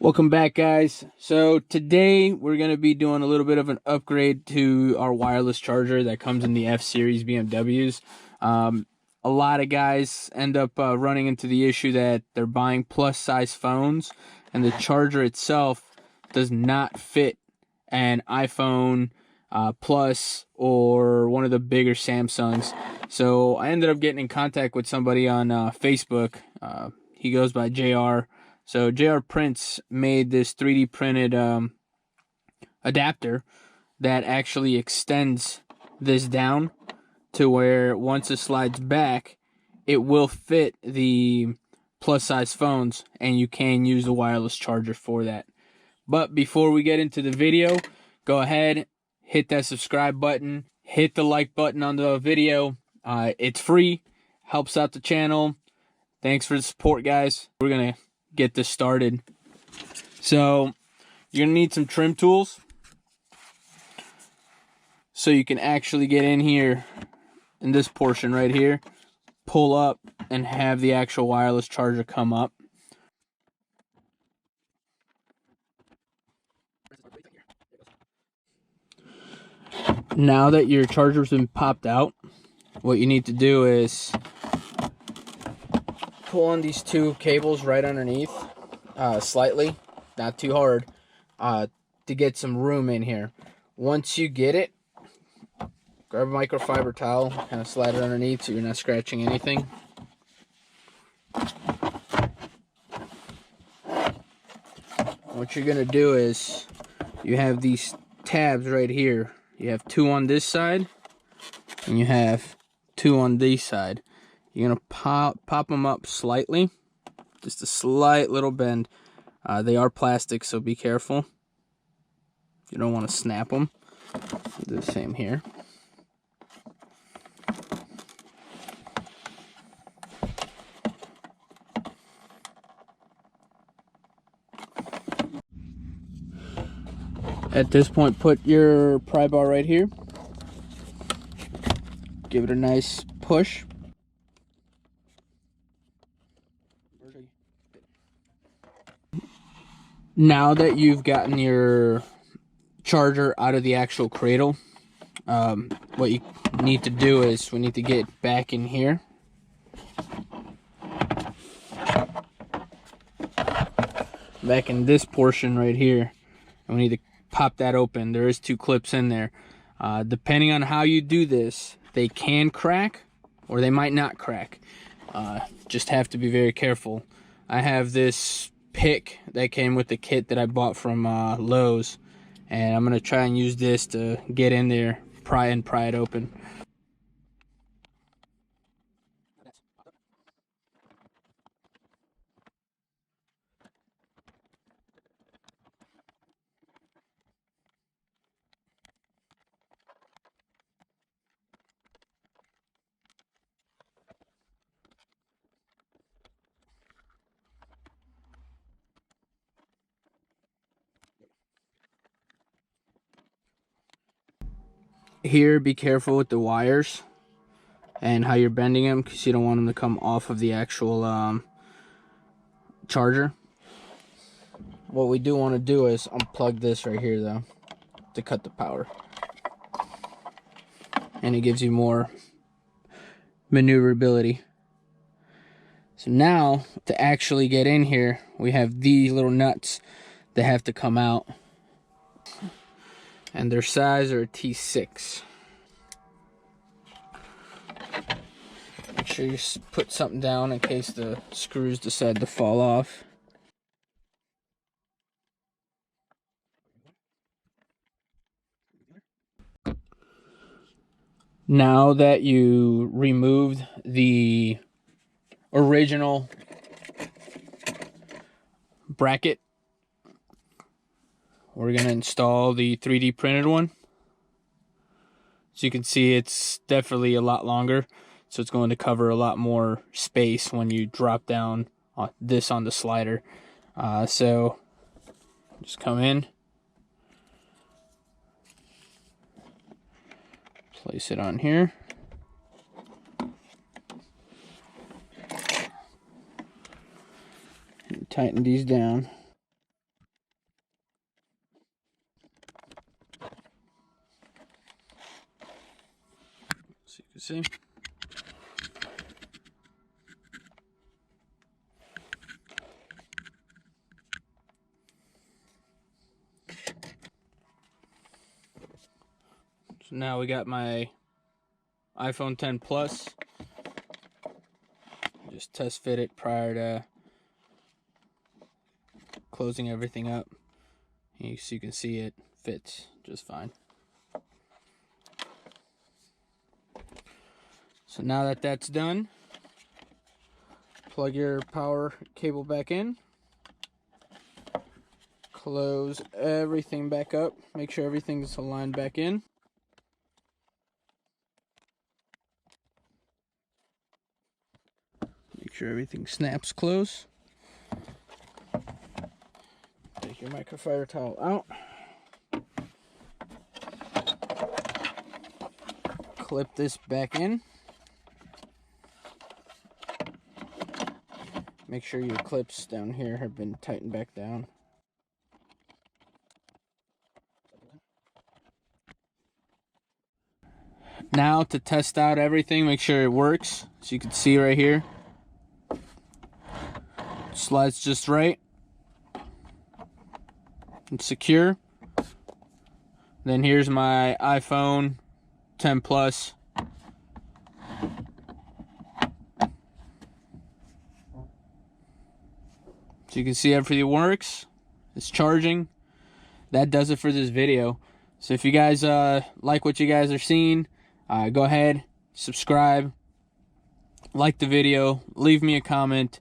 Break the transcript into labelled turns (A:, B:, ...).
A: Welcome back, guys. So today we're going to be doing a little bit of an upgrade to our wireless charger that comes in the F series BMWs. A lot of guys end up running into the issue that they're buying plus size phones and the charger itself does not fit an iPhone Plus or one of the bigger Samsungs. So I ended up getting in contact with somebody on Facebook. He goes by JR. So JR Prints made this 3D printed adapter that actually extends this down to where once it slides back, it will fit the plus size phones and you can use the wireless charger for that. But before we get into the video, go ahead, hit that subscribe button, hit the like button on the video. It's free, helps out the channel. Thanks for the support, guys. We're going to get this started. So you're gonna need some trim tools so you can actually get in here in this portion right here, pull up and have the actual wireless charger come up. Now that your charger's been popped out, what you need to do is pull on these two cables right underneath, slightly, not too hard, to get some room in here. Once you get it, grab a microfiber towel, kind of slide it underneath so you're not scratching anything. What you're gonna do is, you have these tabs right here. You have two on this side, and you have two on this side. You're gonna pop them up slightly, just a slight little bend. They are plastic, so be careful. You don't want to snap them. Do the same here. At this point, put your pry bar right here. Give it a nice push. Now that you've gotten your charger out of the actual cradle, what you need to do is we need to get back in here. Back in this portion right here. And we need to pop that open. There is two clips in there. Depending on how you do this, they can crack or they might not crack. Just have to be very careful. I have this pick that came with the kit that I bought from Lowe's, and I'm gonna try and use this to get in there, pry it open. Here, be careful with the wires and how you're bending them, because you don't want them to come off of the actual charger. What we do want to do is unplug this right here though, to cut the power, and it gives you more maneuverability. So now to actually get in here, we have these little nuts that have to come out, and their size are a T6. Make sure you put something down in case the screws decide to fall off. Now that you removed the original bracket, we're going to install the 3D printed one. So you can see it's definitely a lot longer, so it's going to cover a lot more space when you drop down this on the slider. So just come in, place it on here, and tighten these down. You see? So now we got my iPhone 10 Plus. Just test fit it prior to closing everything up. So you can see it fits just fine. So now that that's done, plug your power cable back in. Close everything back up. Make sure everything's aligned back in. Make sure everything snaps close. Take your microfiber towel out. Clip this back in. Make sure your clips down here have been tightened back down. Now to test out everything, make sure it works. So you can see right here, slides just right and secure. Then here's my iPhone 10 Plus. So you can see everything works. It's charging. That does it for this video. So if you guys like what you guys are seeing, go ahead, subscribe, like the video, leave me a comment.